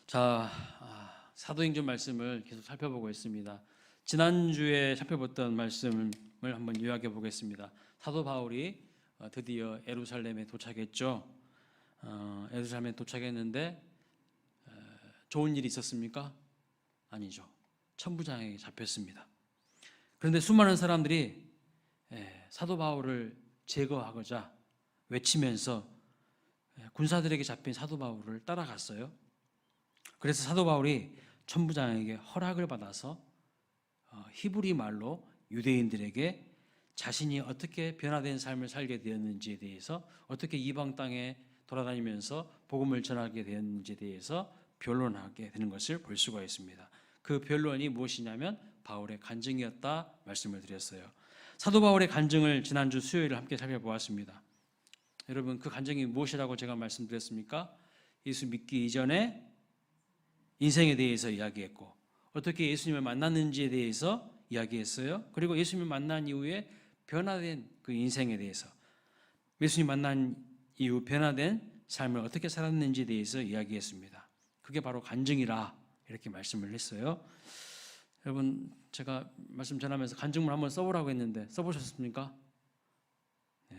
자, 사도행전 말씀을 계속 살펴보고 있습니다. 지난주에 살펴봤던 말씀을 한번 요약해 보겠습니다. 사도 바울이 드디어 예루살렘에 도착했죠. 예루살렘에 도착했는데 좋은 일이 있었습니까? 아니죠. 천부장에게 잡혔습니다. 그런데 수많은 사람들이 사도 바울을 제거하고자 외치면서 군사들에게 잡힌 사도 바울을 따라갔어요. 그래서 사도 바울이 천부장에게 허락을 받아서 히브리 말로 유대인들에게 자신이 어떻게 변화된 삶을 살게 되었는지에 대해서, 어떻게 이방 땅에 돌아다니면서 복음을 전하게 되었는지에 대해서 변론하게 되는 것을 볼 수가 있습니다. 그 변론이 무엇이냐면 바울의 간증이었다 말씀을 드렸어요. 사도 바울의 간증을 지난주 수요일에 함께 살펴보았습니다. 여러분, 그 간증이 무엇이라고 제가 말씀드렸습니까? 예수 믿기 이전에 인생에 대해서 이야기했고, 어떻게 예수님을 만났는지에 대해서 이야기했어요. 그리고 예수님을 만난 이후에 변화된 그 인생에 대해서, 예수님 만난 이후 변화된 삶을 어떻게 살았는지에 대해서 이야기했습니다. 그게 바로 간증이라 이렇게 말씀을 했어요. 여러분, 제가 말씀 전하면서 간증문 한번 써보라고 했는데 써보셨습니까? 네.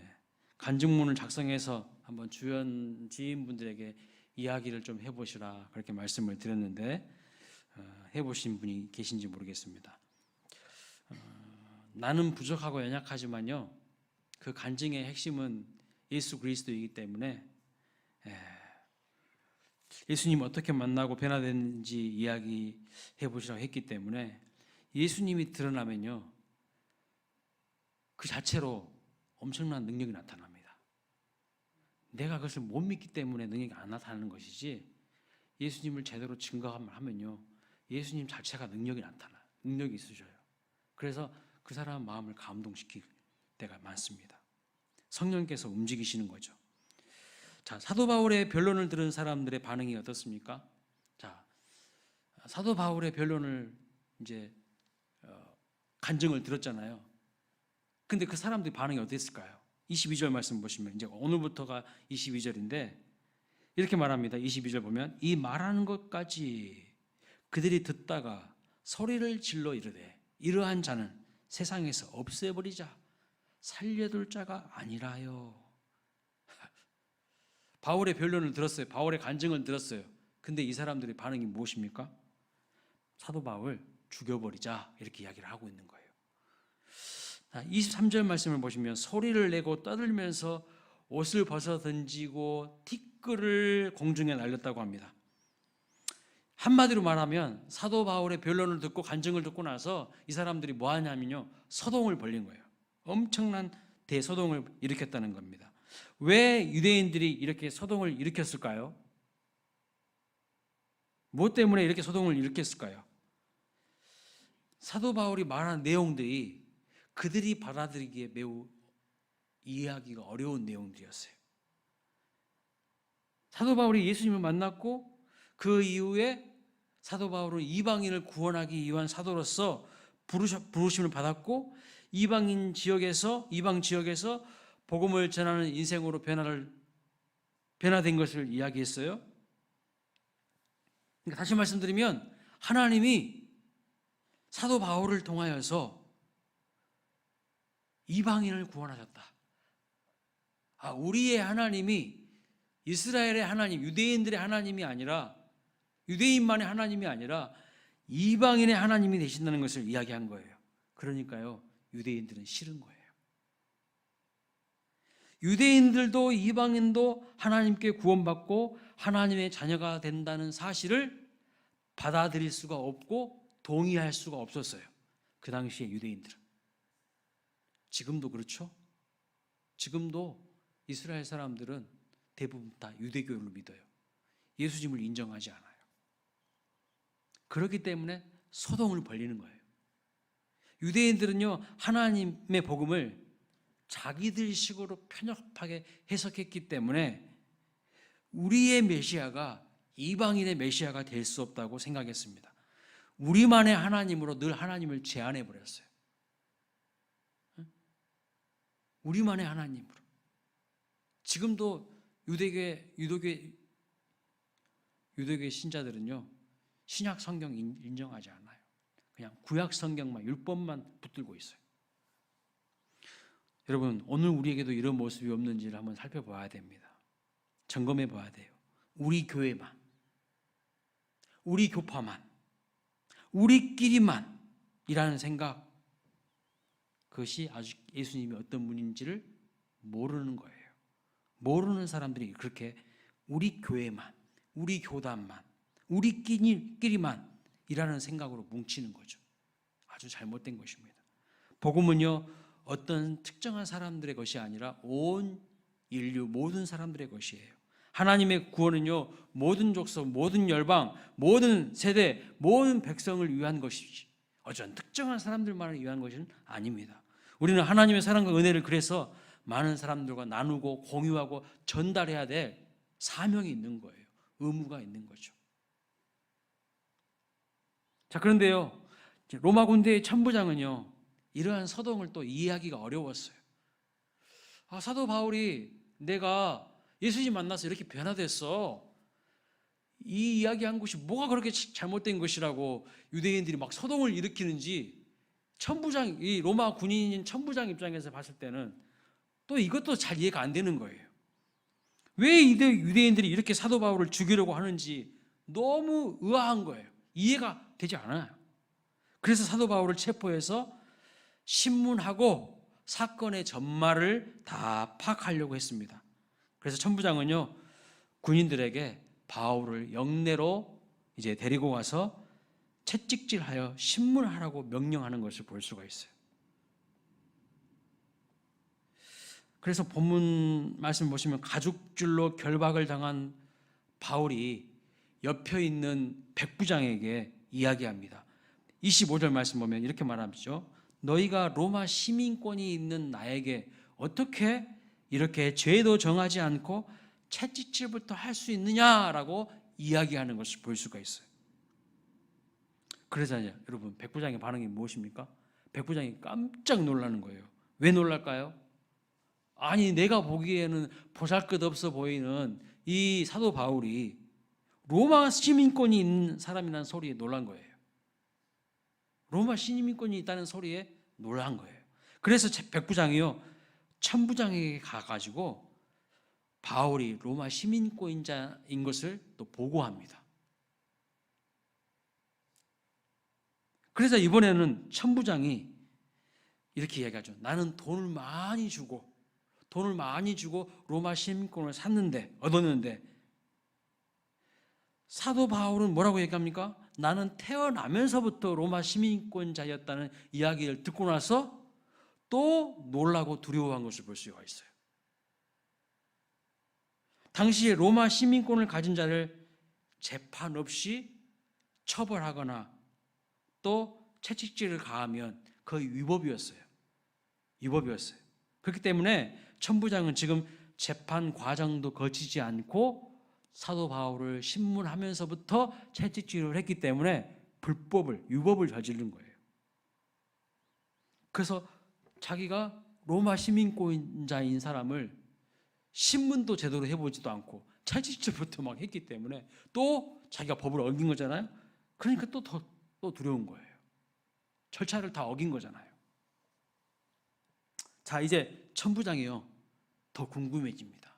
간증문을 작성해서 한번 주연 지인분들에게 이야기를 좀 해보시라 그렇게 말씀을 드렸는데 해보신 분이 계신지 모르겠습니다. 나는 부족하고 연약하지만요, 그 간증의 핵심은 예수 그리스도이기 때문에 예수님 어떻게 만나고 변화됐는지 이야기해 보시라고 했기 때문에 예수님이 드러나면요, 그 자체로 엄청난 능력이 나타납니다. 내가 그것을 못 믿기 때문에 능력이 안 나타나는 것이지, 예수님을 제대로 증거하면요, 예수님 자체가 능력이 나타나요. 능력이 있으셔요. 그래서 그 사람 마음을 감동시킬 때가 많습니다. 성령께서 움직이시는 거죠. 자, 사도 바울의 변론을 들은 사람들의 반응이 어떻습니까? 자, 사도 바울의 변론을 이제 간증을 들었잖아요. 근데 그 사람들의 반응이 어땠을까요? 22절 말씀 보시면, 이제 오늘부터가 22절인데 이렇게 말합니다. 22절 보면, 이 말하는 것까지 그들이 듣다가 소리를 질러 이르되 이러한 자는 세상에서 없애버리자, 살려둘 자가 아니라요. 바울의 변론을 들었어요. 바울의 간증을 들었어요. 근데 이 사람들의 반응이 무엇입니까? 사도 바울 죽여버리자 이렇게 이야기를 하고 있는 거예요. 23절 말씀을 보시면, 소리를 내고 떠들면서 옷을 벗어 던지고 티끌을 공중에 날렸다고 합니다. 한마디로 말하면 사도 바울의 변론을 듣고 간증을 듣고 나서 이 사람들이 뭐 하냐면요, 서동을 벌린 거예요. 엄청난 대서동을 일으켰다는 겁니다. 왜 유대인들이 이렇게 서동을 일으켰을까요? 무엇 때문에 이렇게 서동을 일으켰을까요? 사도 바울이 말한 내용들이 그들이 받아들이기에 매우 이해하기가 어려운 내용들이었어요. 사도 바울이 예수님을 만났고 그 이후에 사도 바울은 이방인을 구원하기 위한 사도로서 부르심을 받았고, 이방 지역에서 복음을 전하는 인생으로 변화된 것을 이야기했어요. 그러니까 다시 말씀드리면, 하나님이 사도 바울을 통하여서 이방인을 구원하셨다. 우리의 하나님이 이스라엘의 하나님, 유대인들의 하나님이 아니라, 유대인만의 하나님이 아니라 이방인의 하나님이 되신다는 것을 이야기한 거예요. 그러니까요, 유대인들은 싫은 거예요. 유대인들도 이방인도 하나님께 구원받고 하나님의 자녀가 된다는 사실을 받아들일 수가 없고 동의할 수가 없었어요. 그 당시에 유대인들은. 지금도 그렇죠? 지금도 이스라엘 사람들은 대부분 다 유대교를 믿어요. 예수님을 인정하지 않아요. 그렇기 때문에 소동을 벌리는 거예요. 유대인들은요, 하나님의 복음을 자기들 식으로 편협하게 해석했기 때문에 우리의 메시아가 이방인의 메시아가 될 수 없다고 생각했습니다. 우리만의 하나님으로 늘 하나님을 제한해 버렸어요. 우리만의 하나님으로. 지금도 유대교의 신자들은요, 신약 성경 인정하지 않아요. 그냥 구약 성경만, 율법만 붙들고 있어요. 여러분, 오늘 우리에게도 이런 모습이 없는지를 한번 살펴봐야 됩니다. 점검해 봐야 돼요. 우리 교회만, 우리 교파만, 우리끼리만 이라는 생각, 그것이 아직 예수님이 어떤 분인지를 모르는 거예요. 모르는 사람들이 그렇게 우리 교회만, 우리 교단만, 우리끼리만 이라는 생각으로 뭉치는 거죠. 아주 잘못된 것입니다. 복음은요, 어떤 특정한 사람들의 것이 아니라 온 인류 모든 사람들의 것이에요. 하나님의 구원은요, 모든 족속, 모든 열방, 모든 세대, 모든 백성을 위한 것이지 어떤 특정한 사람들만을 위한 것은 아닙니다. 우리는 하나님의 사랑과 은혜를 그래서 많은 사람들과 나누고 공유하고 전달해야 될 사명이 있는 거예요. 의무가 있는 거죠. 자, 그런데요, 로마 군대의 천부장은요, 이러한 서동을 또 이해하기가 어려웠어요. 사도 바울이 내가 예수님 만나서 이렇게 변화됐어, 이 이야기한 것이 뭐가 그렇게 잘못된 것이라고 유대인들이 막 서동을 일으키는지, 천부장, 이 로마 군인인 천부장 입장에서 봤을 때는 또 이것도 잘 이해가 안 되는 거예요. 왜 유대인들이 이렇게 사도 바울을 죽이려고 하는지 너무 의아한 거예요. 이해가 되지 않아요. 그래서 사도 바울을 체포해서 신문하고 사건의 전말을 다 파악하려고 했습니다. 그래서 천부장은요, 군인들에게 바울을 영내로 이제 데리고 가서 채찍질하여 신문하라고 명령하는 것을 볼 수가 있어요. 그래서 본문 말씀 보시면 가죽줄로 결박을 당한 바울이 옆에 있는 백부장에게 이야기합니다. 25절 말씀 보면 이렇게 말하죠. 너희가 로마 시민권이 있는 나에게 어떻게 이렇게 죄도 정하지 않고 채찍질부터 할 수 있느냐라고 이야기하는 것을 볼 수가 있어요. 그래서 여러분, 백부장의 반응이 무엇입니까? 백부장이 깜짝 놀라는 거예요. 왜 놀랄까요? 아니, 내가 보기에는 보잘것없어 보이는 이 사도 바울이 로마 시민권이 있는 사람이라는 소리에 놀란 거예요. 로마 시민권이 있다는 소리에 놀란 거예요. 그래서 백부장이요, 천부장에게 가가지고 바울이 로마 시민권자인 것을 또 보고합니다. 그래서 이번에는 천부장이 이렇게 이야기하죠. 나는 돈을 많이 주고 로마 시민권을 얻었는데 사도 바울은 뭐라고 얘기합니까? 나는 태어나면서부터 로마 시민권자였다는 이야기를 듣고 나서 또 놀라고 두려워한 것을 볼 수가 있어요. 당시에 로마 시민권을 가진 자를 재판 없이 처벌하거나 또 채찍질을 가하면 거의 위법이었어요. 그렇기 때문에 천부장은 지금 재판 과정도 거치지 않고 사도 바울을 신문하면서부터 채찍질을 했기 때문에 위법을 저지른 거예요. 그래서 자기가 로마 시민권자인 사람을 신문도 제대로 해보지도 않고 채찍질부터 막 했기 때문에 또 자기가 법을 어긴 거잖아요. 그러니까 또 두려운 거예요. 절차를 다 어긴 거잖아요. 자, 이제 천부장이요, 더 궁금해집니다.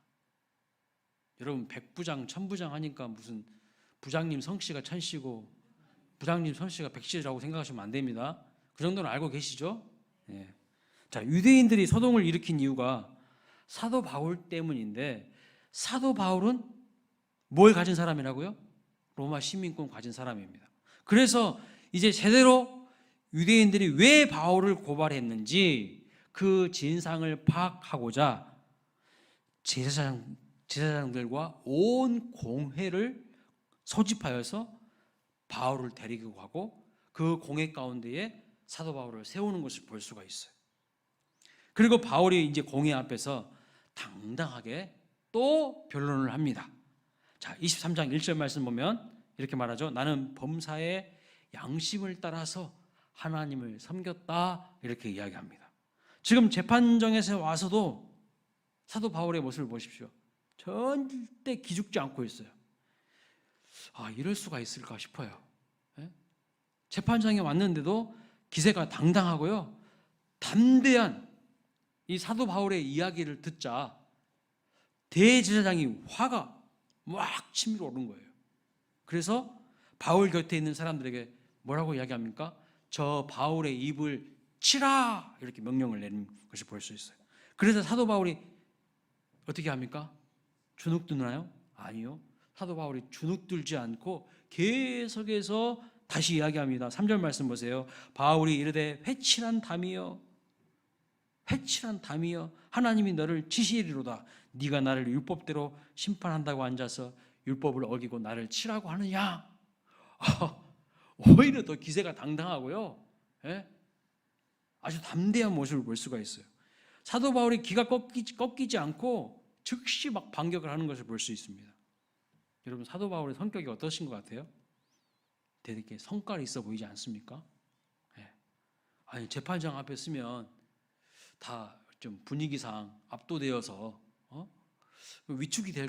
여러분, 백부장, 천부장 하니까 무슨 부장님 성씨가 천씨고 부장님 성씨가 백씨라고 생각하시면 안 됩니다. 그 정도는 알고 계시죠? 예. 자, 유대인들이 소동을 일으킨 이유가 사도 바울 때문인데, 사도 바울은 뭘 가진 사람이라고요? 로마 시민권 가진 사람입니다. 그래서 이제 제대로 유대인들이 왜 바울을 고발했는지 그 진상을 파악하고자 제사장들과 온 공회를 소집하여서 바울을 데리고 가고 그 공회 가운데에 사도 바울을 세우는 것을 볼 수가 있어요. 그리고 바울이 이제 공회 앞에서 당당하게 또 변론을 합니다. 자, 23장 1절 말씀 보면 이렇게 말하죠. 나는 범사의 양심을 따라서 하나님을 섬겼다, 이렇게 이야기합니다. 지금 재판정에서 와서도 사도 바울의 모습을 보십시오. 절대 기죽지 않고 있어요. 이럴 수가 있을까 싶어요. 예? 재판장에 왔는데도 기세가 당당하고요, 담대한 이 사도 바울의 이야기를 듣자 대제사장이 화가 막 치밀어 오른 거예요. 그래서 바울 곁에 있는 사람들에게 뭐라고 이야기합니까? 저 바울의 입을 치라, 이렇게 명령을 내는 것을 볼 수 있어요. 그래서 사도 바울이 어떻게 합니까? 주눅드나요? 아니요. 사도 바울이 주눅들지 않고 계속해서 다시 이야기합니다. 3절 말씀 보세요. 바울이 이르되 회칠한 담이여, 회칠한 담이여, 하나님이 너를 치시리로다. 네가 나를 율법대로 심판한다고 앉아서 율법을 어기고 나를 치라고 하느냐? 오히려 더 기세가 당당하고요, 예? 아주 담대한 모습을 볼 수가 있어요. 사도 바울이 기가 꺾이지 않고 즉시 막 반격을 하는 것을 볼 수 있습니다. 여러분, 사도 바울의 성격이 어떠신 것 같아요? 되게 성깔이 있어 보이지 않습니까? 예. 아니, 재판장 앞에 쓰면 다 좀 분위기상 압도되어서 위축이 될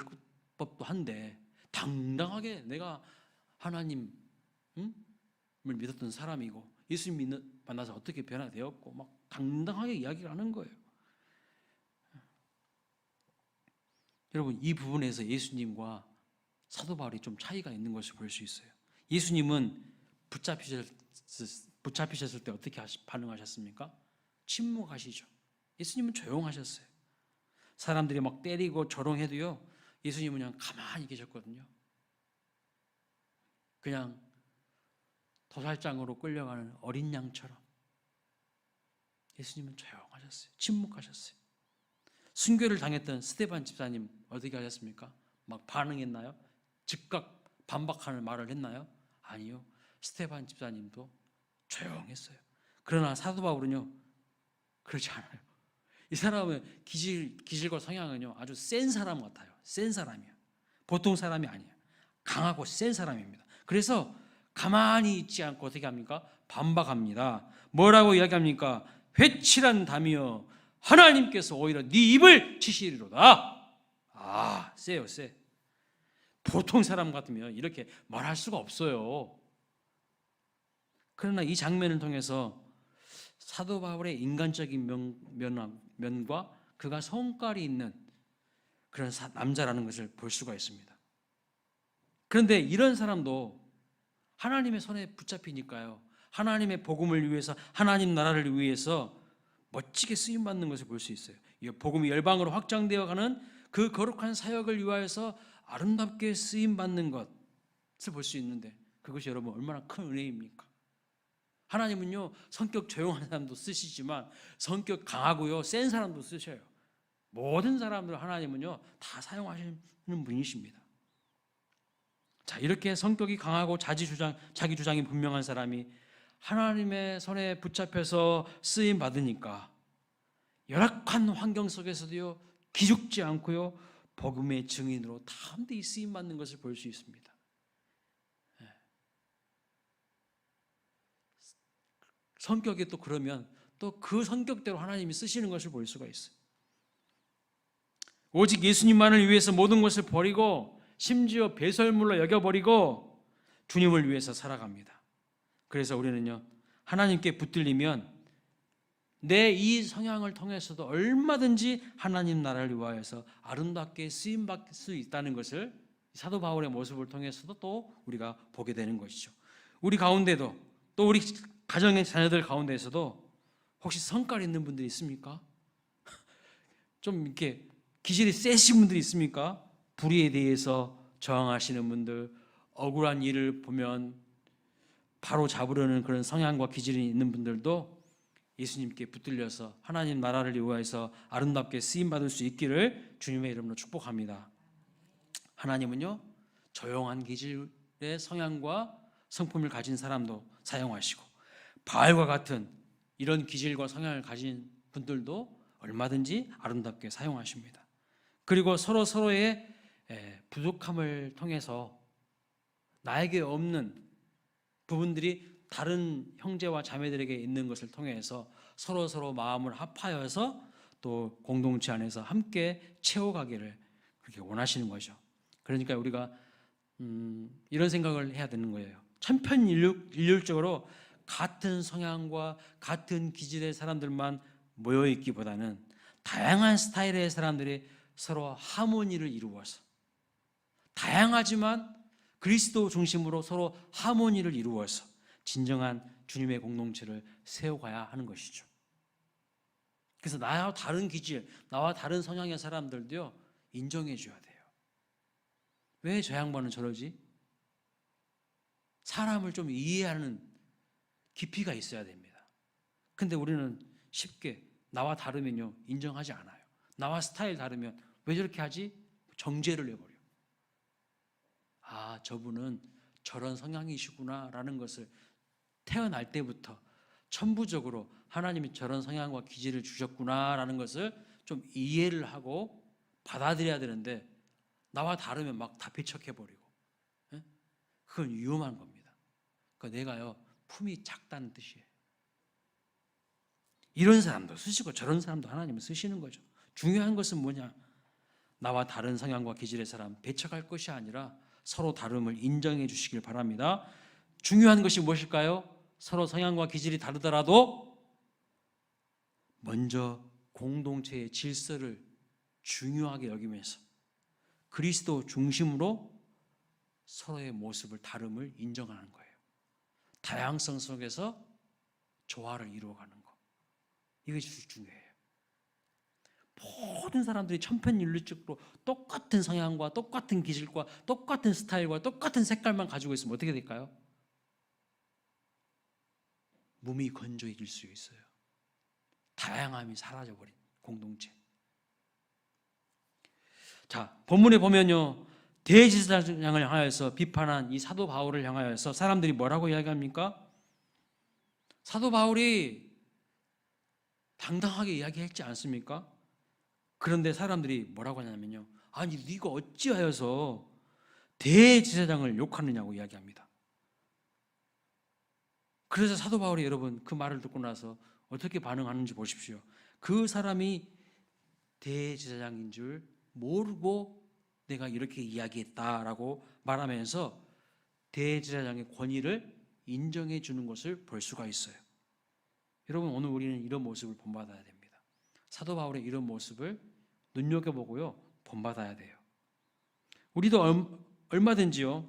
법도 한데, 당당하게 내가 하나님을 믿었던 사람이고 예수님 만나서 어떻게 변화되었고 막 당당하게 이야기를 하는 거예요. 여러분, 이 부분에서 예수님과 사도 바울이 좀 차이가 있는 것을 볼 수 있어요. 예수님은 붙잡히셨을 때 어떻게 반응하셨습니까? 침묵하시죠. 예수님은 조용하셨어요. 사람들이 막 때리고 조롱해도요, 예수님은 그냥 가만히 계셨거든요. 그냥 도살장으로 끌려가는 어린 양처럼 예수님은 조용하셨어요. 침묵하셨어요. 순교를 당했던 스데반 집사님 어떻게 하셨습니까? 막 반응했나요? 즉각 반박하는 말을 했나요? 아니요. 스데반 집사님도 조용했어요. 그러나 사도 바울은요, 그렇지 않아요. 이 사람은 기질과 성향은요, 아주 센 사람 같아요. 센 사람이에요. 보통 사람이 아니에요. 강하고 센 사람입니다. 그래서 가만히 있지 않고 어떻게 합니까? 반박합니다. 뭐라고 이야기합니까? 회칠한 담이여, 하나님께서 오히려 네 입을 치시리로다. 세요, 세. 보통 사람 같으면 이렇게 말할 수가 없어요. 그러나 이 장면을 통해서 사도 바울의 인간적인 면과 그가 성깔이 있는 그런 남자라는 것을 볼 수가 있습니다. 그런데 이런 사람도 하나님의 손에 붙잡히니까요, 하나님의 복음을 위해서, 하나님 나라를 위해서 멋지게 쓰임받는 것을 볼 수 있어요. 이 복음이 열방으로 확장되어가는 그 거룩한 사역을 위하여서 아름답게 쓰임받는 것을 볼 수 있는데, 그것이 여러분 얼마나 큰 은혜입니까? 하나님은요, 성격 조용한 사람도 쓰시지만 성격 강하고요, 센 사람도 쓰셔요. 모든 사람들 하나님은요 다 사용하시는 분이십니다. 자, 이렇게 성격이 강하고 자기 주장이 분명한 사람이 하나님의 손에 붙잡혀서 쓰임 받으니까 열악한 환경 속에서도요 기죽지 않고요 복음의 증인으로 담대히 쓰임 받는 것을 볼 수 있습니다. 성격이 또 그러면 또 그 성격대로 하나님이 쓰시는 것을 볼 수가 있어요. 오직 예수님만을 위해서 모든 것을 버리고 심지어 배설물로 여겨버리고 주님을 위해서 살아갑니다. 그래서 우리는요, 하나님께 붙들리면 내 이 성향을 통해서도 얼마든지 하나님 나라를 위하여서 아름답게 쓰임받을 수 있다는 것을 사도 바울의 모습을 통해서도 또 우리가 보게 되는 것이죠. 우리 가운데도, 또 우리 가정의 자녀들 가운데에서도 혹시 성깔 있는 분들이 있습니까? 좀 이렇게 기질이 세신 분들이 있습니까? 불의에 대해서 저항하시는 분들, 억울한 일을 보면 바로 잡으려는 그런 성향과 기질이 있는 분들도 예수님께 붙들려서 하나님 나라를 위하여서 아름답게 쓰임받을 수 있기를 주님의 이름으로 축복합니다. 하나님은요, 조용한 기질의 성향과 성품을 가진 사람도 사용하시고, 바알과 같은 이런 기질과 성향을 가진 분들도 얼마든지 아름답게 사용하십니다. 그리고 서로의 부족함을 통해서 나에게 없는 부분들이 다른 형제와 자매들에게 있는 것을 통해서 서로 마음을 합하여서 또 공동체 안에서 함께 채워가기를 그렇게 원하시는 거죠. 그러니까 우리가 이런 생각을 해야 되는 거예요. 천편일률적으로 같은 성향과 같은 기질의 사람들만 모여 있기보다는 다양한 스타일의 사람들이 서로 하모니를 이루어서, 다양하지만 그리스도 중심으로 서로 하모니를 이루어서 진정한 주님의 공동체를 세워가야 하는 것이죠. 그래서 나와 다른 기질, 나와 다른 성향의 사람들도요, 인정해 줘야 돼요. 왜 저 양반은 저러지? 사람을 좀 이해하는 깊이가 있어야 됩니다. 근데 우리는 쉽게 나와 다르면요, 인정하지 않아요. 나와 스타일 다르면 왜 저렇게 하지? 정죄를 내버려요. 아, 저분은 저런 성향이시구나 라는 것을 태어날 때부터 천부적으로 하나님이 저런 성향과 기질을 주셨구나 라는 것을 좀 이해를 하고 받아들여야 되는데, 나와 다르면 막 다 배척해버리고, 그건 위험한 겁니다. 그러니까 내가요, 품이 작다는 뜻이에요. 이런 사람도 쓰시고 저런 사람도 하나님은 쓰시는 거죠. 중요한 것은 뭐냐? 나와 다른 성향과 기질의 사람 배척할 것이 아니라 서로 다름을 인정해 주시길 바랍니다. 중요한 것이 무엇일까요? 서로 성향과 기질이 다르더라도 먼저 공동체의 질서를 중요하게 여기면서 그리스도 중심으로 서로의 모습을, 다름을 인정하는 거예요. 다양성 속에서 조화를 이루어가는 거, 이것이 중요해요. 모든 사람들이 천편일률적으로 똑같은 성향과 똑같은 기질과 똑같은 스타일과 똑같은 색깔만 가지고 있으면 어떻게 될까요? 몸이 건조해질 수 있어요. 다양함이 사라져버린 공동체. 자, 본문에 보면요, 대제사장을 향하여서 비판한 이 사도 바울을 향하여서 사람들이 뭐라고 이야기합니까? 사도 바울이 당당하게 이야기했지 않습니까? 그런데 사람들이 뭐라고 하냐면요, 아니 네가 어찌하여서 대제사장을 욕하느냐고 이야기합니다. 그래서 사도 바울이 여러분 그 말을 듣고 나서 어떻게 반응하는지 보십시오. 그 사람이 대제사장인 줄 모르고 내가 이렇게 이야기했다라고 말하면서 대제사장의 권위를 인정해 주는 것을 볼 수가 있어요. 여러분, 오늘 우리는 이런 모습을 본받아야 됩니다. 사도 바울의 이런 모습을 눈여겨보고요, 본받아야 돼요. 우리도 얼마든지요,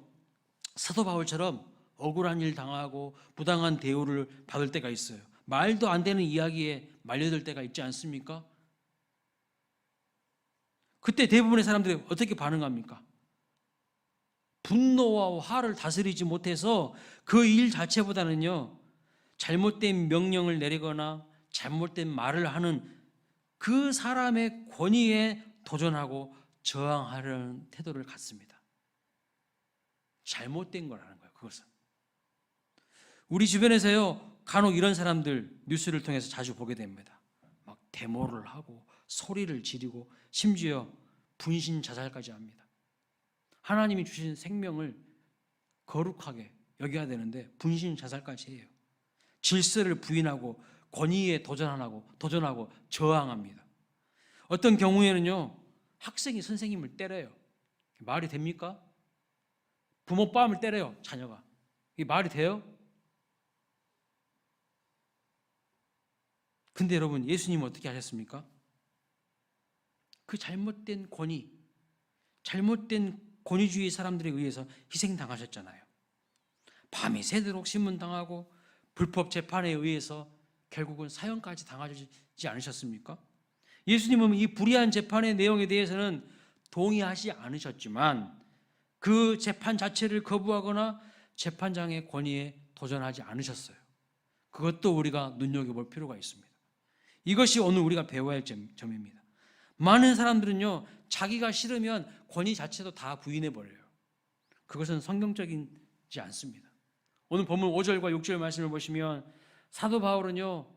사도 바울처럼 억울한 일 당하고 부당한 대우를 받을 때가 있어요. 말도 안 되는 이야기에 말려들 때가 있지 않습니까? 그때 대부분의 사람들이 어떻게 반응합니까? 분노와 화를 다스리지 못해서 그 일 자체보다는요, 잘못된 명령을 내리거나 잘못된 말을 하는 그 사람의 권위에 도전하고 저항하려는 태도를 갖습니다. 잘못된 거라는 거예요, 그것은. 우리 주변에서요, 간혹 이런 사람들 뉴스를 통해서 자주 보게 됩니다. 막 데모를 하고 소리를 지르고 심지어 분신 자살까지 합니다. 하나님이 주신 생명을 거룩하게 여겨야 되는데 분신 자살까지 해요. 질서를 부인하고 권위에 도전하고 저항합니다. 어떤 경우에는요, 학생이 선생님을 때려요. 말이 됩니까? 부모 뺨을 때려요, 자녀가. 이게 말이 돼요? 근데 여러분, 예수님은 어떻게 하셨습니까? 그 잘못된 권위, 잘못된 권위주의 사람들에 의해서 희생당하셨잖아요. 밤이 새도록 신문당하고 불법 재판에 의해서 결국은 사형까지 당하지 않으셨습니까? 예수님은 이 불의한 재판의 내용에 대해서는 동의하지 않으셨지만 그 재판 자체를 거부하거나 재판장의 권위에 도전하지 않으셨어요. 그것도 우리가 눈여겨볼 필요가 있습니다. 이것이 오늘 우리가 배워야 할 점입니다. 많은 사람들은요, 자기가 싫으면 권위 자체도 다 부인해버려요. 그것은 성경적이지 않습니다. 오늘 본문 5절과 6절 말씀을 보시면 사도 바울은요,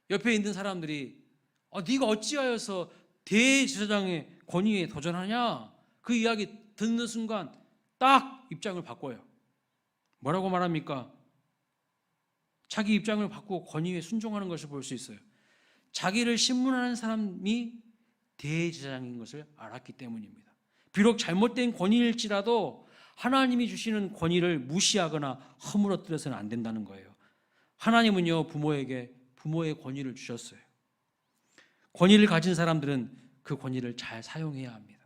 옆에 있는 사람들이 네가 어찌하여서 대제사장의 권위에 도전하냐, 그 이야기 듣는 순간 딱 입장을 바꿔요. 뭐라고 말합니까? 자기 입장을 바꾸고 권위에 순종하는 것을 볼 수 있어요. 자기를 신문하는 사람이 대제사장인 것을 알았기 때문입니다. 비록 잘못된 권위일지라도 하나님이 주시는 권위를 무시하거나 허물어뜨려서는 안 된다는 거예요. 하나님은요, 부모의 권위를 주셨어요. 권위를 가진 사람들은 그 권위를 잘 사용해야 합니다.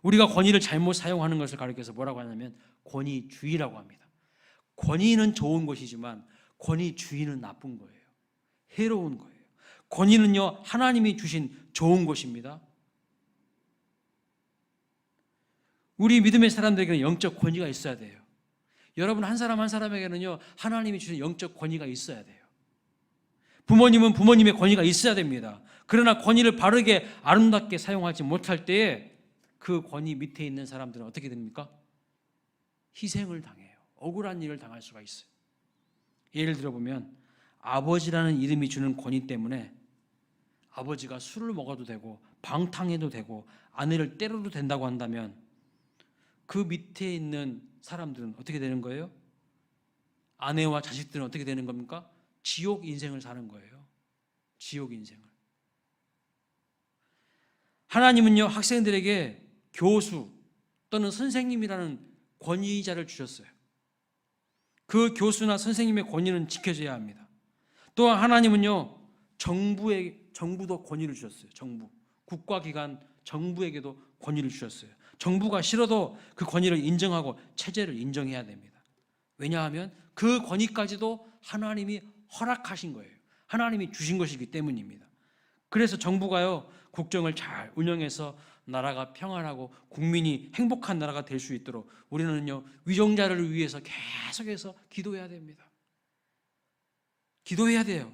우리가 권위를 잘못 사용하는 것을 가리켜서 뭐라고 하냐면 권위주의라고 합니다. 권위는 좋은 것이지만 권위주의는 나쁜 거예요. 해로운 거예요. 권위는요, 하나님이 주신 좋은 것입니다. 우리 믿음의 사람들에게는 영적 권위가 있어야 돼요. 여러분 한 사람 한 사람에게는요, 하나님이 주신 영적 권위가 있어야 돼요. 부모님은 부모님의 권위가 있어야 됩니다. 그러나 권위를 바르게 아름답게 사용하지 못할 때에 그 권위 밑에 있는 사람들은 어떻게 됩니까? 희생을 당해요. 억울한 일을 당할 수가 있어요. 예를 들어보면 아버지라는 이름이 주는 권위 때문에 아버지가 술을 먹어도 되고 방탕해도 되고 아내를 때려도 된다고 한다면 그 밑에 있는 사람들은 어떻게 되는 거예요? 아내와 자식들은 어떻게 되는 겁니까? 지옥 인생을 사는 거예요. 지옥 인생을. 하나님은요, 학생들에게 교수 또는 선생님이라는 권위자를 주셨어요. 그 교수나 선생님의 권위는 지켜져야 합니다. 또한 하나님은요, 정부도 권위를 주셨어요. 정부, 국가기관, 정부에게도 권위를 주셨어요. 정부가 싫어도 그 권위를 인정하고 체제를 인정해야 됩니다. 왜냐하면 그 권위까지도 하나님이 허락하신 거예요. 하나님이 주신 것이기 때문입니다. 그래서 정부가요, 국정을 잘 운영해서 나라가 평안하고 국민이 행복한 나라가 될 수 있도록 우리는요, 위정자를 위해서 계속해서 기도해야 됩니다. 기도해야 돼요.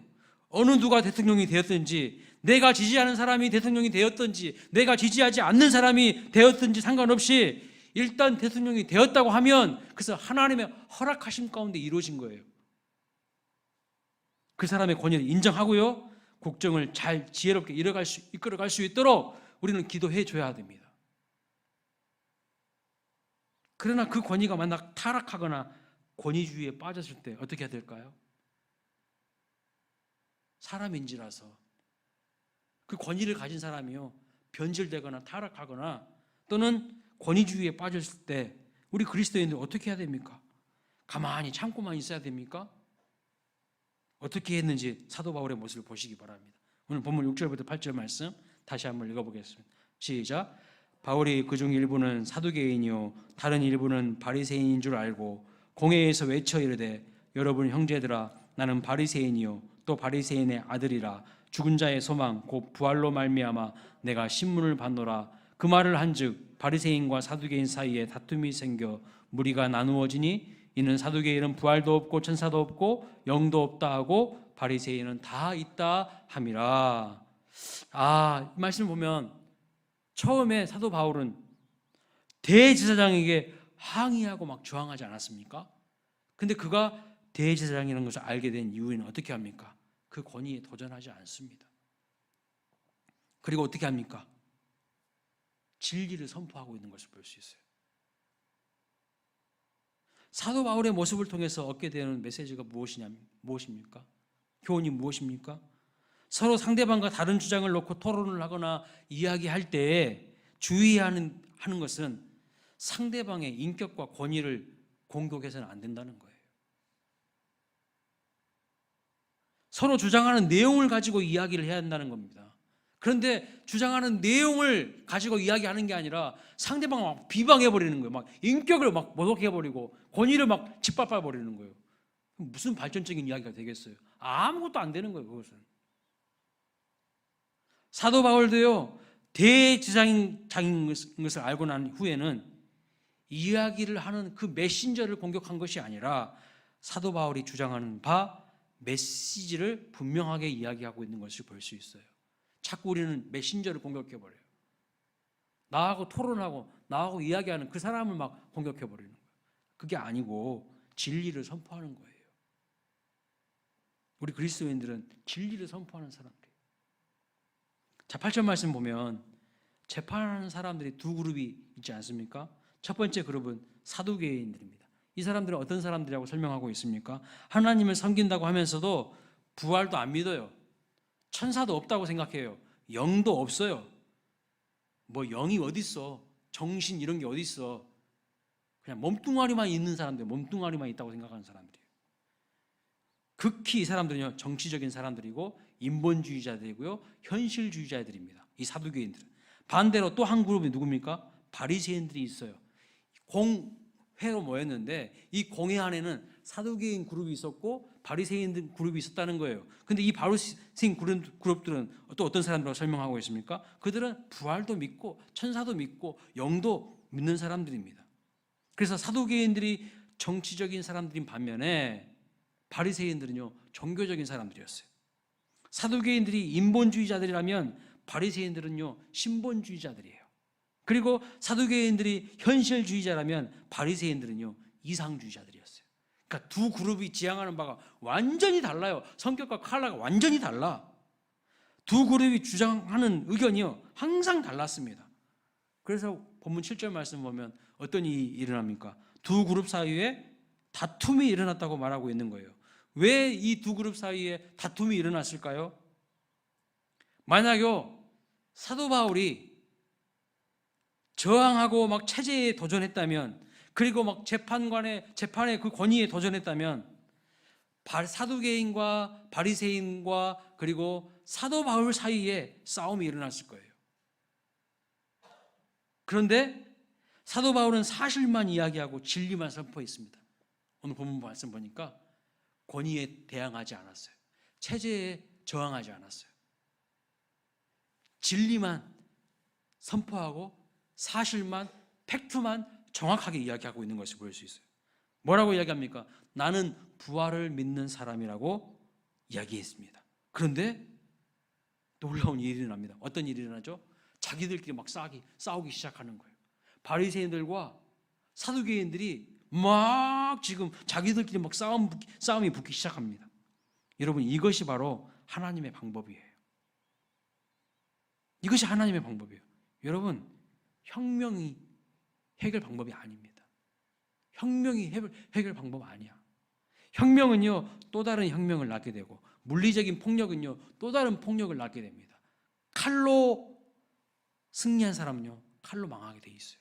어느 누가 대통령이 되었든지, 내가 지지하는 사람이 대통령이 되었든지, 내가 지지하지 않는 사람이 되었든지 상관없이 일단 대통령이 되었다고 하면 그래서 하나님의 허락하심 가운데 이루어진 거예요. 그 사람의 권위를 인정하고요, 국정을 잘 지혜롭게 이끌어갈 수 있도록 우리는 기도해 줘야 됩니다. 그러나 그 권위가 만약 타락하거나 권위주의에 빠졌을 때 어떻게 해야 될까요? 사람인지라서 그 권위를 가진 사람이요, 변질되거나 타락하거나 또는 권위주의에 빠졌을 때 우리 그리스도인들 어떻게 해야 됩니까? 가만히 참고만 있어야 됩니까? 어떻게 했는지 사도 바울의 모습을 보시기 바랍니다. 오늘 본문 6절부터 8절 말씀 다시 한번 읽어보겠습니다. 시작. 바울이 그중 일부는 사두개인이요 다른 일부는 바리새인인 줄 알고 공회에서 외쳐 이르되 여러분 형제들아 나는 바리새인이요 또 바리새인의 아들이라 죽은 자의 소망 곧 부활로 말미암아 내가 신문을 받노라. 그 말을 한즉 바리새인과 사두개인 사이에 다툼이 생겨 무리가 나누어지니 이는 사두개인은 부활도 없고 천사도 없고 영도 없다 하고 바리새인은 다 있다 함이라. 이 말씀을 보면 처음에 사도 바울은 대제사장에게 항의하고 막 저항하지 않았습니까? 근데 그가 대제사장이라는 것을 알게 된 이유는 어떻게 합니까? 그 권위에 도전하지 않습니다. 그리고 어떻게 합니까? 진리를 선포하고 있는 것을 볼 수 있어요. 사도 바울의 모습을 통해서 얻게 되는 메시지가 무엇입니까? 교훈이 무엇입니까? 서로 상대방과 다른 주장을 놓고 토론을 하거나 이야기할 때 주의하는 것은 상대방의 인격과 권위를 공격해서는 안 된다는 거예요. 서로 주장하는 내용을 가지고 이야기를 해야 한다는 겁니다. 그런데 주장하는 내용을 가지고 이야기하는 게 아니라 상대방을 막 비방해버리는 거예요. 막 인격을 막 모독해버리고 권위를 막 짓밟아버리는 거예요. 무슨 발전적인 이야기가 되겠어요? 아무것도 안 되는 거예요. 그것은. 사도 바울도요, 대제사장인 것을 알고 난 후에는 이야기를 하는 그 메신저를 공격한 것이 아니라 사도 바울이 주장하는 바 메시지를 분명하게 이야기하고 있는 것을 볼 수 있어요. 자꾸 우리는 메신저를 공격해버려요. 나하고 토론하고 나하고 이야기하는 그 사람을 막 공격해버리는 거예요. 그게 아니고 진리를 선포하는 거예요. 우리 그리스도인들은 진리를 선포하는 사람들이에요. 자, 8절 말씀 보면 재판하는 사람들이 두 그룹이 있지 않습니까? 첫 번째 그룹은 사두개인들입니다. 이 사람들은 어떤 사람들이라고 설명하고 있습니까? 하나님을 섬긴다고 하면서도 부활도 안 믿어요. 천사도 없다고 생각해요. 영도 없어요. 뭐 영이 어디 있어? 정신 이런 게 어디 있어? 그냥 몸뚱아리만 있는 사람들, 몸뚱아리만 있다고 생각하는 사람들이에요. 극히 이 사람들은요, 정치적인 사람들이고 인본주의자들이고요, 현실주의자들입니다. 이 사두개인들은. 반대로 또 한 그룹이 누굽니까? 바리새인들이 있어요. 공회로 모였는데 이 공회 안에는 사두개인 그룹이 있었고 바리새인 그룹이 있었다는 거예요. 근데 이 바리새인 그룹들은 또 어떤 사람들이라고 설명하고 있습니까? 그들은 부활도 믿고 천사도 믿고 영도 믿는 사람들입니다. 그래서 사두개인들이 정치적인 사람들인 반면에 바리새인들은요, 종교적인 사람들이었어요. 사두개인들이 인본주의자들이라면 바리새인들은요, 신본주의자들이에요. 그리고 사두개인들이 현실주의자라면 바리새인들은요, 이상주의자들이었어요. 그러니까 두 그룹이 지향하는 바가 완전히 달라요. 성격과 컬러가 완전히 달라. 두 그룹이 주장하는 의견이요, 항상 달랐습니다. 그래서 본문 7절 말씀 보면 어떤 일이 일어납니까? 두 그룹 사이에 다툼이 일어났다고 말하고 있는 거예요. 왜 이 두 그룹 사이에 다툼이 일어났을까요? 만약요, 사도 바울이 저항하고 막 체제에 도전했다면, 그리고 막 재판의 그 권위에 도전했다면 사두개인과 바리새인과 그리고 사도 바울 사이에 싸움이 일어났을 거예요. 그런데 사도 바울은 사실만 이야기하고 진리만 선포했습니다. 오늘 본문 말씀 보니까 권위에 대항하지 않았어요. 체제에 저항하지 않았어요. 진리만 선포하고 사실만, 팩트만 정확하게 이야기하고 있는 것을 볼 수 있어요. 뭐라고 이야기합니까? 나는 부활을 믿는 사람이라고 이야기했습니다. 그런데 놀라운 일이 일어납니다. 어떤 일이 일어나죠? 자기들끼리 막 싸우기 시작하는 거예요. 바리새인들과 사두개인들이 막 지금 자기들끼리 막 싸움이 붙기 시작합니다. 여러분, 이것이 바로 하나님의 방법이에요. 이것이 하나님의 방법이에요. 여러분, 혁명이 해결 방법이 아닙니다. 혁명이 해결 방법 아니야. 혁명은요, 또 다른 혁명을 낳게 되고, 물리적인 폭력은요, 또 다른 폭력을 낳게 됩니다. 칼로 승리한 사람은요, 칼로 망하게 돼 있어요.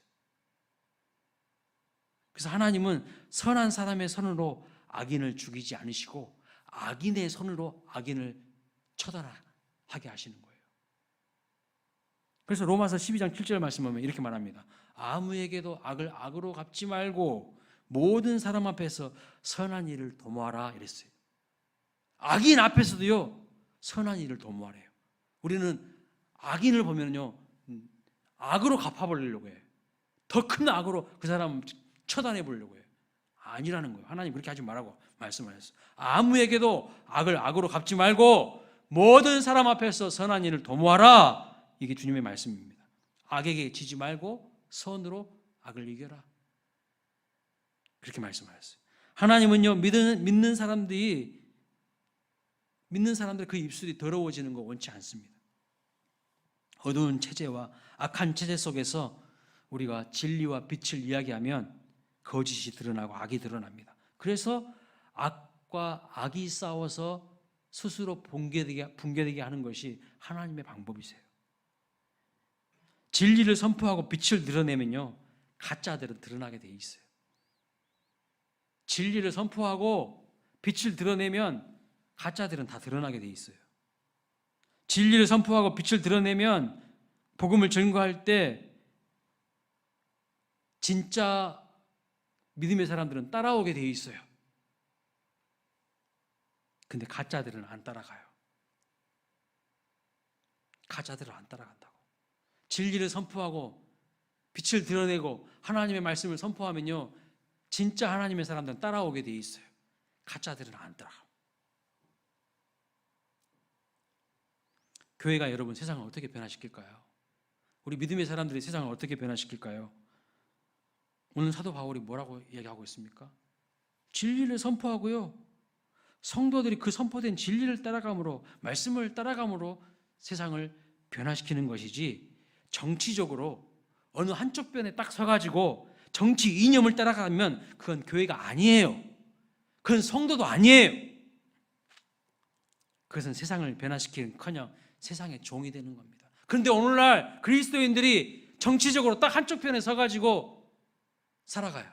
그래서 하나님은 선한 사람의 손으로 악인을 죽이지 않으시고 악인의 손으로 악인을 처단하게 하시는 거예요. 그래서 로마서 12장 7절 말씀 보면 이렇게 말합니다. 아무에게도 악을 악으로 갚지 말고 모든 사람 앞에서 선한 일을 도모하라 이랬어요. 악인 앞에서도요, 선한 일을 도모하래요. 우리는 악인을 보면요, 악으로 갚아버리려고 해요. 더 큰 악으로 그 사람 처단해 보려고 해요. 아니라는 거예요. 하나님 그렇게 하지 말라고 말씀하셨어요. 아무에게도 악을 악으로 갚지 말고 모든 사람 앞에서 선한 일을 도모하라. 이게 주님의 말씀입니다. 악에게 지지 말고 선으로 악을 이겨라. 그렇게 말씀하셨어요. 하나님은요, 믿는 사람들 그 입술이 더러워지는 거 원치 않습니다. 어두운 체제와 악한 체제 속에서 우리가 진리와 빛을 이야기하면 거짓이 드러나고 악이 드러납니다. 그래서 악과 악이 싸워서 스스로 붕괴되게 하는 것이 하나님의 방법이세요. 진리를 선포하고 빛을 드러내면요, 가짜들은 드러나게 돼 있어요. 진리를 선포하고 빛을 드러내면 가짜들은 다 드러나게 돼 있어요. 진리를 선포하고 빛을 드러내면 복음을 증거할 때 진짜 믿음의 사람들은 따라오게 돼 있어요. 근데 가짜들은 안 따라가요. 가짜들은 안 따라간다고. 진리를 선포하고 빛을 드러내고 하나님의 말씀을 선포하면요, 진짜 하나님의 사람들은 따라오게 돼 있어요. 가짜들은 안 따라가요. 교회가 여러분 세상을 어떻게 변화시킬까요? 우리 믿음의 사람들이 세상을 어떻게 변화시킬까요? 오늘 사도 바울이 뭐라고 얘기하고 있습니까? 진리를 선포하고요, 성도들이 그 선포된 진리를 따라감으로, 말씀을 따라감으로 세상을 변화시키는 것이지, 정치적으로 어느 한쪽 변에 딱 서가지고 정치 이념을 따라가면 그건 교회가 아니에요. 그건 성도도 아니에요. 그것은 세상을 변화시키는커녕 세상의 종이 되는 겁니다. 그런데 오늘날 그리스도인들이 정치적으로 딱 한쪽 편에 서가지고 살아가요.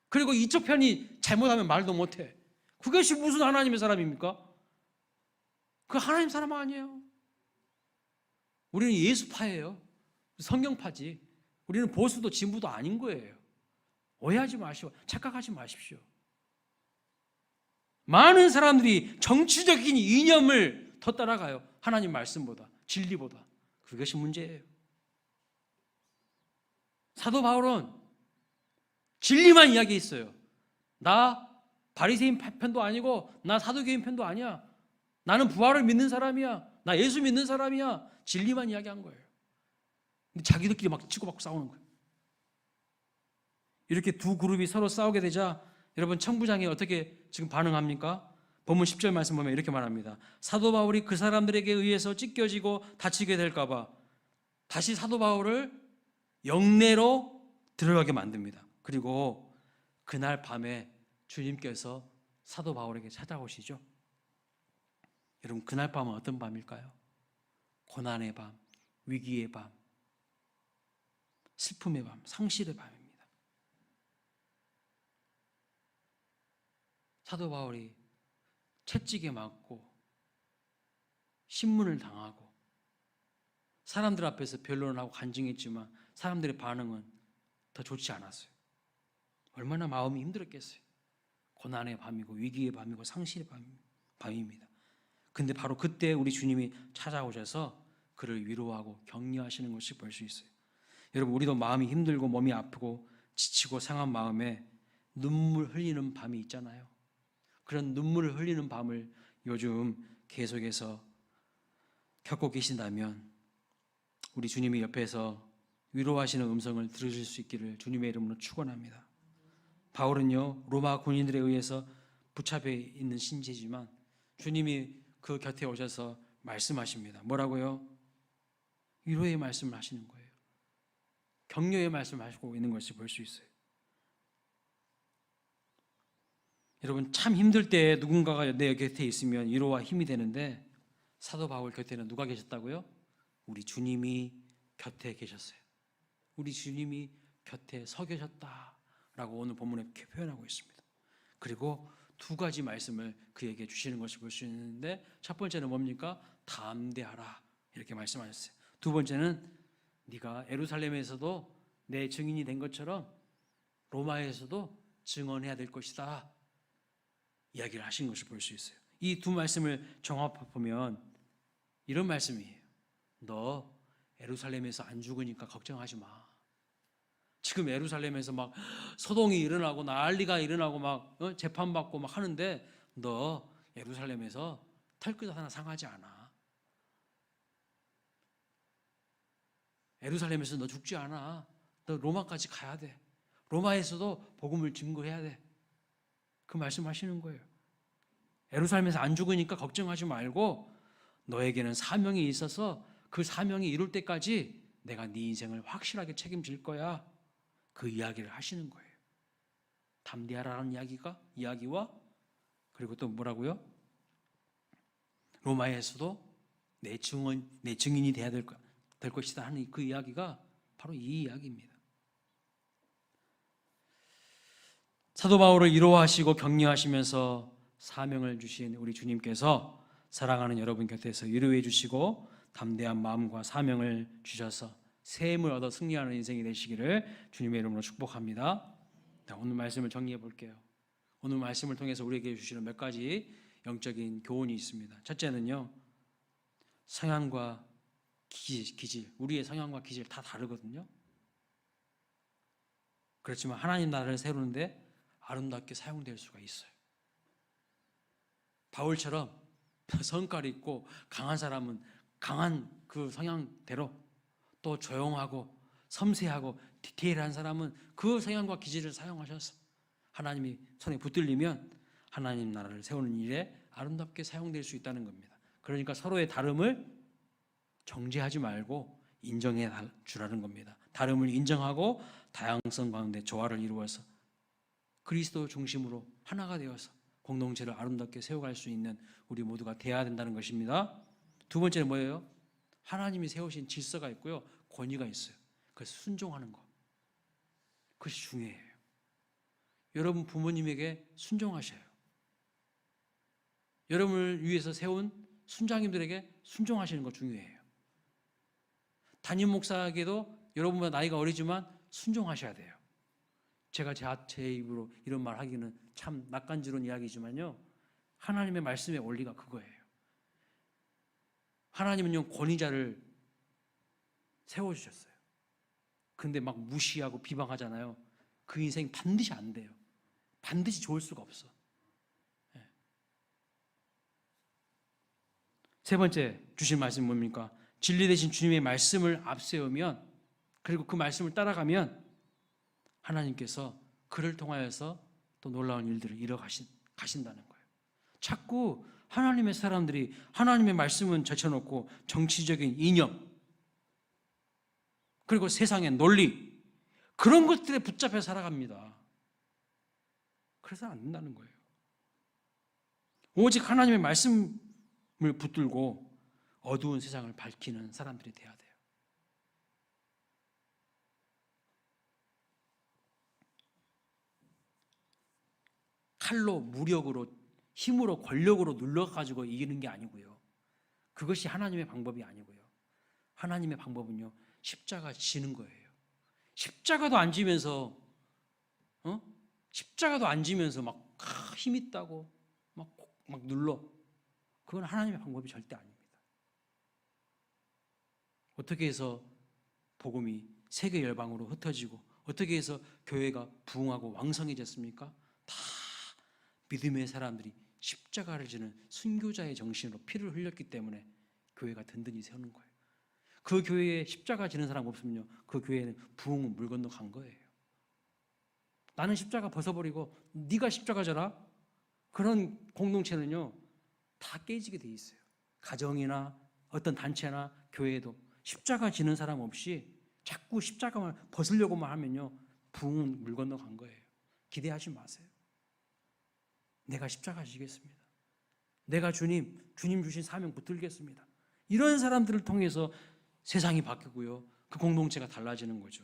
그리고 이쪽 편이 잘못하면 말도 못해. 그것이 무슨 하나님의 사람입니까? 그 하나님 사람 아니에요. 우리는 예수파예요. 성경파지. 우리는 보수도 진보도 아닌 거예요. 오해하지 마시고 착각하지 마십시오. 많은 사람들이 정치적인 이념을 더 따라가요. 하나님 말씀보다, 진리보다. 그것이 문제예요. 사도 바울은 진리만 이야기했어요. 나 바리새인 편도 아니고 나 사두개인 편도 아니야. 나는 부활을 믿는 사람이야. 나 예수 믿는 사람이야. 진리만 이야기한 거예요. 근데 자기들끼리 막 치고받고 싸우는 거예요. 이렇게 두 그룹이 서로 싸우게 되자 여러분 청부장이 어떻게 지금 반응합니까? 본문 10절 말씀 보면 이렇게 말합니다. 사도 바울이 그 사람들에게 의해서 찢겨지고 다치게 될까 봐 다시 사도 바울을 영내로 들어가게 만듭니다. 그리고 그날 밤에 주님께서 사도 바울에게 찾아오시죠. 여러분 그날 밤은 어떤 밤일까요? 고난의 밤, 위기의 밤, 슬픔의 밤, 상실의 밤입니다. 사도 바울이 채찍에 맞고 신문을 당하고 사람들 앞에서 변론을 하고 간증했지만 사람들의 반응은 더 좋지 않았어요. 얼마나 마음이 힘들었겠어요. 고난의 밤이고 위기의 밤이고 상실의 밤입니다. 근데 바로 그때 우리 주님이 찾아오셔서 그를 위로하고 격려하시는 것을 볼 수 있어요. 여러분 우리도 마음이 힘들고 몸이 아프고 지치고 상한 마음에 눈물 흘리는 밤이 있잖아요. 그런 눈물을 흘리는 밤을 요즘 계속해서 겪고 계신다면 우리 주님이 옆에서 위로하시는 음성을 들으실 수 있기를 주님의 이름으로 축원합니다. 바울은요 로마 군인들에 의해서 붙잡혀 있는 신세지만 주님이 그 곁에 오셔서 말씀하십니다. 뭐라고요? 위로의 말씀을 하시는 거예요. 격려의 말씀을 하시고 있는 것을 볼 수 있어요. 여러분 참 힘들 때 누군가가 내 곁에 있으면 위로와 힘이 되는데 사도 바울 곁에는 누가 계셨다고요? 우리 주님이 곁에 계셨어요. 우리 주님이 곁에 서 계셨다라고 오늘 본문에 이렇게 표현하고 있습니다. 그리고 두 가지 말씀을 그에게 주시는 것을 볼 수 있는데 첫 번째는 뭡니까? 담대하라 이렇게 말씀하셨어요. 두 번째는 네가 예루살렘에서도 내 증인이 된 것처럼 로마에서도 증언해야 될 것이다 이야기를 하신 것을 볼 수 있어요. 이 두 말씀을 종합해 보면 이런 말씀이에요. 너 예루살렘에서 안 죽으니까 걱정하지 마. 지금 예루살렘에서 막 소동이 일어나고 난리가 일어나고 막 재판받고 막 하는데 너 예루살렘에서 털끝 하나 상하지 않아. 예루살렘에서 너 죽지 않아. 너 로마까지 가야 돼. 로마에서도 복음을 증거해야 돼. 그 말씀하시는 거예요. 예루살렘에서 안 죽으니까 걱정하지 말고 너에게는 사명이 있어서 그 사명이 이룰 때까지 내가 네 인생을 확실하게 책임질 거야. 그 이야기를 하시는 거예요. 담대하라는 이야기와 그리고 또 뭐라고요? 로마에서도 내 증인이 돼야 될 것이다 하는 그 이야기가 바로 이 이야기입니다. 사도 바울을 위로하시고 격려하시면서 사명을 주신 우리 주님께서 사랑하는 여러분 곁에서 위로해 주시고 담대한 마음과 사명을 주셔서 새 힘을 얻어 승리하는 인생이 되시기를 주님의 이름으로 축복합니다. 오늘 말씀을 정리해 볼게요. 오늘 말씀을 통해서 우리에게 주시는 몇 가지 영적인 교훈이 있습니다. 첫째는요, 성향과 기질, 우리의 성향과 기질 다 다르거든요. 그렇지만 하나님 나라를 세우는데 아름답게 사용될 수가 있어요. 바울처럼 성깔 있고 강한 사람은 강한 그 성향대로, 또 조용하고 섬세하고 디테일한 사람은 그 성향과 기질을 사용하셔서 하나님이 손에 붙들리면 하나님 나라를 세우는 일에 아름답게 사용될 수 있다는 겁니다. 그러니까 서로의 다름을 정죄하지 말고 인정해 주라는 겁니다. 다름을 인정하고 다양성 가운데 조화를 이루어서 그리스도 중심으로 하나가 되어서 공동체를 아름답게 세워갈 수 있는 우리 모두가 되어야 된다는 것입니다. 두 번째는 뭐예요? 하나님이 세우신 질서가 있고요, 권위가 있어요. 그래서 순종하는 것, 그것이 중요해요. 여러분 부모님에게 순종하셔요. 여러분을 위해서 세운 순장님들에게 순종하시는 거 중요해요. 담임 목사에게도 여러분보다 나이가 어리지만 순종하셔야 돼요. 제가 제 입으로 이런 말 하기는 참 낯간지러운 이야기지만요, 하나님의 말씀의 원리가 그거예요. 하나님은요, 권위자를 세워주셨어요. 근데 막 무시하고 비방하잖아요. 그 인생 반드시 안 돼요. 반드시 좋을 수가 없어. 세 번째 주신 말씀이 뭡니까? 진리 되신 주님의 말씀을 앞세우면, 그리고 그 말씀을 따라가면 하나님께서 그를 통하여서 또 놀라운 일들을 이뤄 가신다는 거예요. 자꾸 하나님의 사람들이 하나님의 말씀은 제쳐놓고 정치적인 이념, 그리고 세상의 논리, 그런 것들에 붙잡혀 살아갑니다. 그래서 안 된다는 거예요. 오직 하나님의 말씀을 붙들고 어두운 세상을 밝히는 사람들이 돼야 돼요. 칼로, 무력으로, 힘으로, 권력으로 눌러가지고 이기는 게 아니고요. 그것이 하나님의 방법이 아니고요. 하나님의 방법은요, 십자가 지는 거예요. 십자가도 안 지면서, 십자가도 안 지면서 막 힘 있다고 막 눌러. 그건 하나님의 방법이 절대 아닙니다. 어떻게 해서 복음이 세계 열방으로 흩어지고 어떻게 해서 교회가 부흥하고 왕성해졌습니까? 다 믿음의 사람들이 십자가를 지는 순교자의 정신으로 피를 흘렸기 때문에 교회가 든든히 세우는 거예요. 그 교회에 십자가 지는 사람 없으면요, 그 교회는 부흥은 물 건너 간 거예요. 나는 십자가 벗어버리고 네가 십자가 져라, 그런 공동체는요 다 깨지게 돼 있어요. 가정이나 어떤 단체나 교회도 십자가 지는 사람 없이 자꾸 십자가만 벗으려고만 하면요, 부흥은 물 건너 간 거예요. 기대하지 마세요. 내가 십자가 지겠습니다. 내가 주님 주신 사명 붙들겠습니다. 이런 사람들을 통해서 세상이 바뀌고요, 그 공동체가 달라지는 거죠.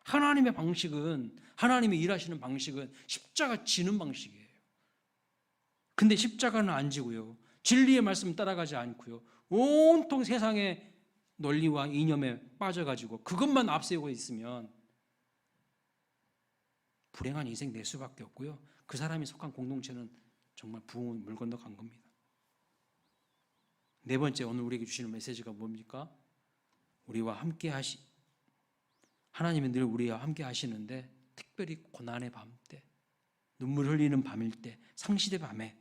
하나님의 방식은, 하나님이 일하시는 방식은 십자가 지는 방식이에요. 근데 십자가는 안 지고요, 진리의 말씀 따라가지 않고요, 온통 세상의 논리와 이념에 빠져가지고 그것만 앞세우고 있으면 불행한 인생 낼 수밖에 없고요, 그 사람이 속한 공동체는 정말 부흥은 물 건너 간 겁니다. 네 번째, 오늘 우리에게 주시는 메시지가 뭡니까? 우리와 함께 하나님은 늘 우리와 함께 하시는데, 특별히 고난의 밤 때, 눈물 흘리는 밤일 때, 상실의 밤에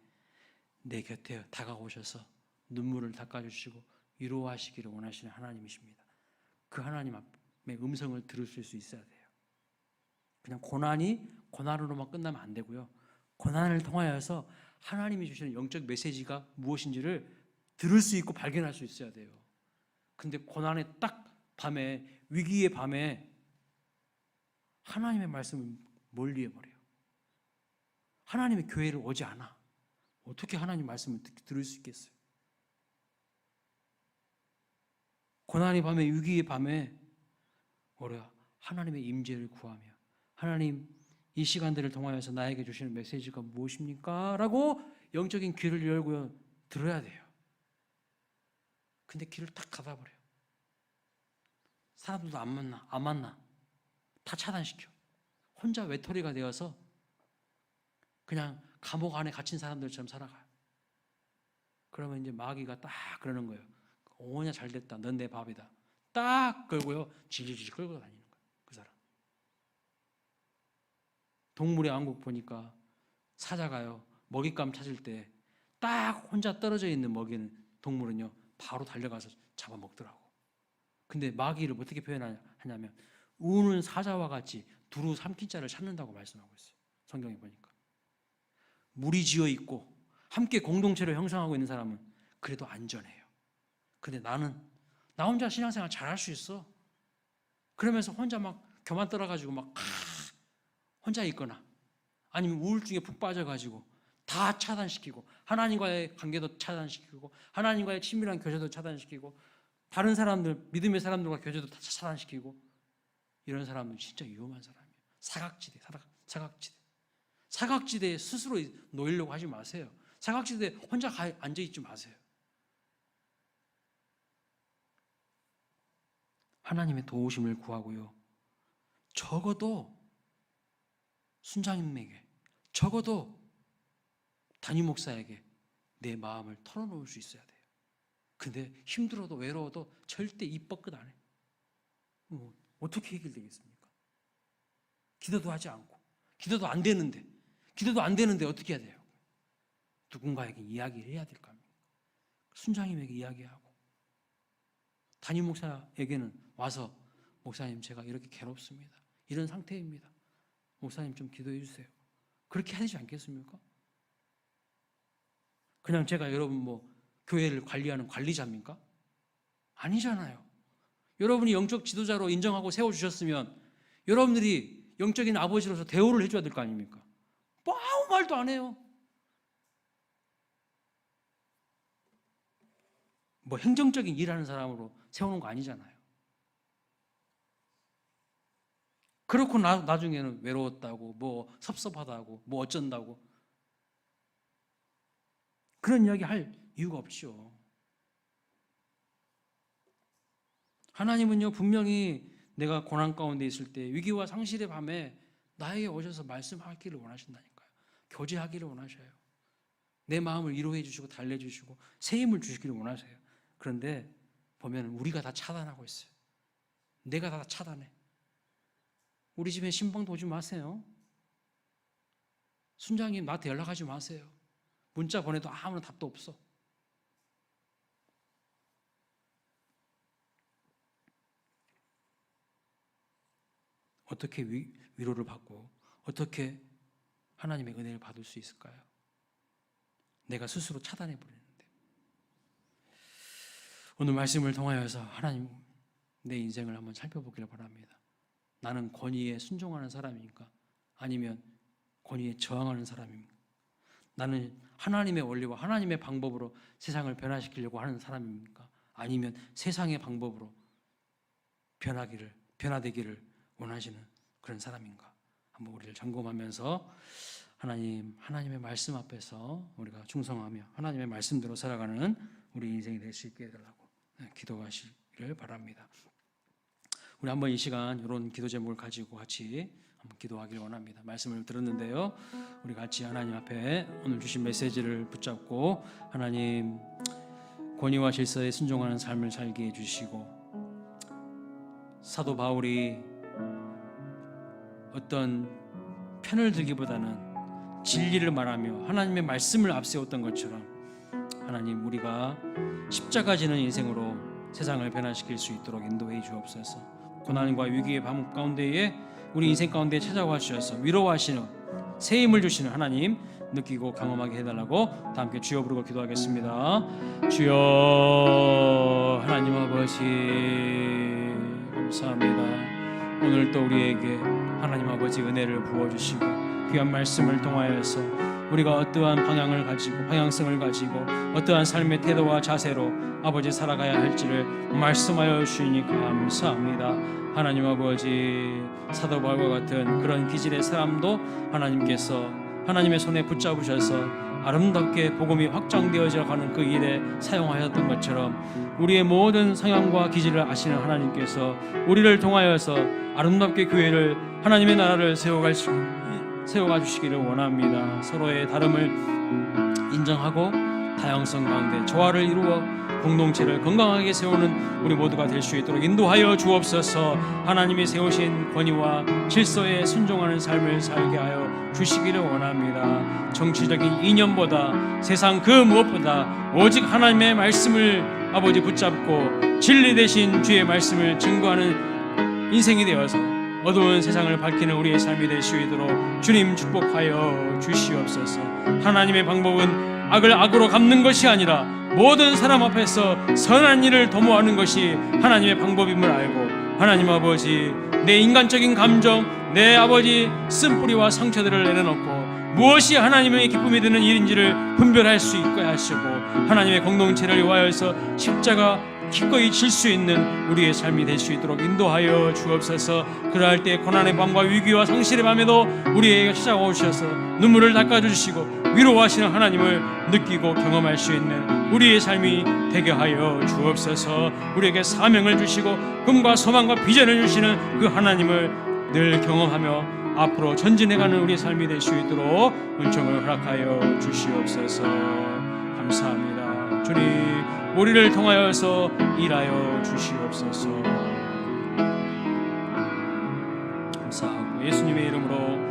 내 곁에 다가오셔서 눈물을 닦아주시고 위로하시기를 원하시는 하나님이십니다. 그 하나님 앞에 음성을 들으실 수 있어야 돼요. 그냥 고난으로만 끝나면 안 되고요, 고난을 통하여서 하나님이 주시는 영적 메시지가 무엇인지를 들을 수 있고 발견할 수 있어야 돼요. 근데 고난의 딱 밤에, 위기의 밤에 하나님의 말씀을 멀리해버려요. 하나님의 교회를 오지 않아. 어떻게 하나님 말씀을 들을 수 있겠어요? 고난의 밤에, 위기의 밤에 오히려 하나님의 임재를 구하며, 하나님 이 시간들을 통하여서 나에게 주시는 메시지가 무엇입니까? 라고 영적인 귀를 열고 들어야 돼요. 근데 길을 딱 닫아버려요. 사람들도 안 만나. 다 차단시켜. 혼자 외톨이가 되어서 그냥 감옥 안에 갇힌 사람들처럼 살아가요. 그러면 이제 마귀가 딱 그러는 거예요. 오냐 잘됐다, 넌 내 밥이다. 딱 걸고요, 질질질 끌고 다니는 거예요, 그 사람. 동물의 왕국 보니까 사자가요, 먹잇감 찾을 때 딱 혼자 떨어져 있는 먹이는 동물은요 바로 달려가서 잡아먹더라고. 근데 마귀를 어떻게 표현하냐면 우는 사자와 같이 두루 삼킨 자를 찾는다고 말씀하고 있어요. 성경에 보니까 무리 지어 있고 함께 공동체를 형성하고 있는 사람은 그래도 안전해요. 근데 나 혼자 신앙생활 잘할 수 있어. 그러면서 혼자 막 교만 떨어가지고 막 혼자 있거나 아니면 우울증에 푹 빠져가지고 다 차단시키고, 하나님과의 관계도 차단시키고, 하나님과의 친밀한 교제도 차단시키고, 다른 사람들, 믿음의 사람들과 교제도 다 차단시키고, 이런 사람은 진짜 위험한 사람이에요. 사각지대. 사각지대에 스스로 놓이려고 하지 마세요. 사각지대에 혼자 앉아있지 마세요. 하나님의 도우심을 구하고요. 적어도 순장님에게, 적어도 담임 목사에게 내 마음을 털어놓을 수 있어야 돼요. 근데 힘들어도 외로워도 절대 입 뻗끗 안 해. 어떻게 해결되겠습니까? 기도도 하지 않고, 기도도 안 되는데 어떻게 해야 돼요? 누군가에게 이야기를 해야 될 거 아닙니까? 순장님에게 이야기하고, 담임 목사에게는 와서 목사님 제가 이렇게 괴롭습니다. 이런 상태입니다. 목사님 좀 기도해 주세요. 그렇게 해야 되지 않겠습니까? 그냥 제가 여러분 교회를 관리하는 관리자입니까? 아니잖아요. 여러분이 영적 지도자로 인정하고 세워주셨으면 여러분들이 영적인 아버지로서 대우를 해줘야 될 거 아닙니까? 아무 말도 안 해요. 행정적인 일하는 사람으로 세우는 거 아니잖아요. 그렇고 나중에는 외로웠다고, 섭섭하다고, 어쩐다고 그런 이야기 할 이유가 없죠. 하나님은요, 분명히 내가 고난 가운데 있을 때, 위기와 상실의 밤에 나에게 오셔서 말씀하기를 원하신다니까요. 교제하기를 원하셔요. 내 마음을 위로해 주시고 달래주시고 새 힘을 주시기를 원하세요. 그런데 보면 우리가 다 차단하고 있어요. 내가 다 차단해. 우리 집에 신방도 오지 마세요. 순장님 나한테 연락하지 마세요. 문자 보내도 아무런 답도 없어. 어떻게 위로를 받고 어떻게 하나님의 은혜를 받을 수 있을까요? 내가 스스로 차단해 버리는데. 오늘 말씀을 통하여서 하나님 내 인생을 한번 살펴보기를 바랍니다. 나는 권위에 순종하는 사람입니까? 아니면 권위에 저항하는 사람입니까? 나는 하나님의 원리와 하나님의 방법으로 세상을 변화시키려고 하는 사람입니까? 아니면 세상의 방법으로 변화되기를 원하시는 그런 사람인가? 한번 우리를 점검하면서 하나님의 말씀 앞에서 우리가 충성하며 하나님의 말씀대로 살아가는 우리 인생이 될 수 있게 해달라고 기도하시기를 바랍니다. 우리 한번 이 시간 이런 기도 제목을 가지고 같이 한번 기도하기를 원합니다. 말씀을 들었는데요, 우리 같이 하나님 앞에 오늘 주신 메시지를 붙잡고 하나님 권위와 질서에 순종하는 삶을 살게 해주시고, 사도 바울이 어떤 편을 들기보다는 진리를 말하며 하나님의 말씀을 앞세웠던 것처럼 하나님 우리가 십자가 지는 인생으로 세상을 변화시킬 수 있도록 인도해 주옵소서. 고난과 위기의 밤 가운데에 우리 인생 가운데 찾아와 주셔서 위로하시는 새 힘을 주시는 하나님 느끼고 경험하게 해달라고 다 함께 주여 부르고 기도하겠습니다. 주여 하나님 아버지 감사합니다. 오늘 또 우리에게 하나님 아버지 은혜를 부어주시고 귀한 말씀을 통하여서 우리가 어떠한 방향을 가지고 방향성을 가지고 어떠한 삶의 태도와 자세로 아버지 살아가야 할지를 말씀하여 주시니 감사합니다. 하나님 아버지 사도 바울과 같은 그런 기질의 사람도 하나님께서 하나님의 손에 붙잡으셔서 아름답게 복음이 확장되어져 가는 그 일에 사용하셨던 것처럼 우리의 모든 성향과 기질을 아시는 하나님께서 우리를 통하여서 아름답게 교회를 하나님의 나라를 세워가 주시기를 원합니다. 서로의 다름을 인정하고 다양성 가운데 조화를 이루어 공동체를 건강하게 세우는 우리 모두가 될 수 있도록 인도하여 주옵소서. 하나님이 세우신 권위와 질서에 순종하는 삶을 살게 하여 주시기를 원합니다. 정치적인 이념보다 세상 그 무엇보다 오직 하나님의 말씀을 아버지 붙잡고 진리 대신 주의 말씀을 증거하는 인생이 되어서 어두운 세상을 밝히는 우리의 삶이 될 수 있도록 주님 축복하여 주시옵소서. 하나님의 방법은 악을 악으로 갚는 것이 아니라 모든 사람 앞에서 선한 일을 도모하는 것이 하나님의 방법임을 알고 하나님 아버지 내 인간적인 감정, 내 아버지 쓴뿌리와 상처들을 내려놓고 무엇이 하나님의 기쁨이 되는 일인지를 분별할 수 있게 하시고 하나님의 공동체를 위하여서 십자가 기꺼이 질 수 있는 우리의 삶이 될 수 있도록 인도하여 주옵소서. 그러할 때 고난의 밤과 위기와 상실의 밤에도 우리에게 찾아오셔서 눈물을 닦아주시고 위로하시는 하나님을 느끼고 경험할 수 있는 우리의 삶이 되게 하여 주옵소서. 우리에게 사명을 주시고 꿈과 소망과 비전을 주시는 그 하나님을 늘 경험하며 앞으로 전진해가는 우리의 삶이 될 수 있도록 은총을 허락하여 주시옵소서. 감사합니다. 주님, 우리를 통하여서 일하여 주시옵소서. 감사하고 예수님의 이름으로